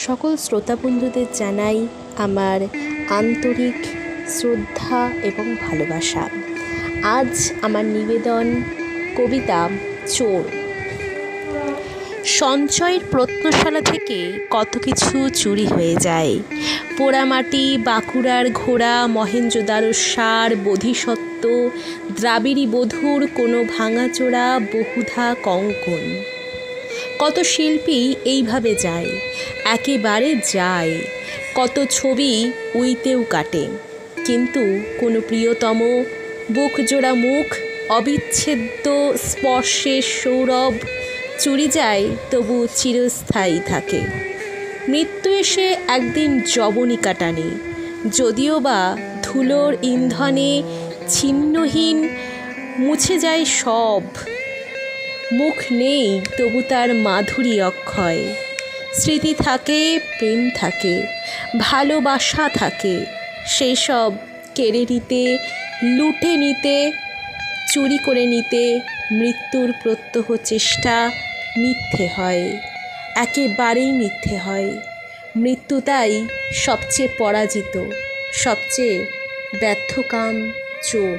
সকল শ্রোতা বন্ধুদের জানাই আমার আন্তরিক শ্রদ্ধা এবং ভালোবাসা। আজ আমার নিবেদন কবিতা চোর। সঞ্চয়ের প্রত্নশালা থেকে কত কিছু চুরি হয়ে যায়। পোড়ামাটি, বাঁকুড়ার ঘোড়া, মহেঞ্জোদারোর সার, বোধিসত্ত্ব, দ্রাবিড়ী বধূর কোনো ভাঙাচোরা বহুধা কঙ্কন। কত শিল্পী এইভাবে যায়, একেবারে যায়। কত ছবি উইতেও কাটে, কিন্তু কোনো প্রিয়তম বুকজোড়া মুখ, অবিচ্ছেদ্য স্পর্শের সৌরভ চুরি যায়, তবু চিরস্থায়ী থাকে। মৃত্যু এসে একদিন যবনিকা টানে, যদিও বা ধুলোর ইন্ধনে ছিন্নহীন মুছে যায় সব। মুখ নেই, তবু তার মাধুরী অক্ষয়। স্মৃতি থাকে, প্রেম থাকে, ভালোবাসা থাকে, সেই সব কেড়ে নিতে, লুটে নিতে, চুরি করে নিতে মৃত্যুর প্রত্যহ চেষ্টা মিথ্যে হয়, একেবারেই মিথ্যে হয়। মৃত্যু তাই সবচেয়ে পরাজিত, সবচেয়ে ব্যর্থকাম চোর।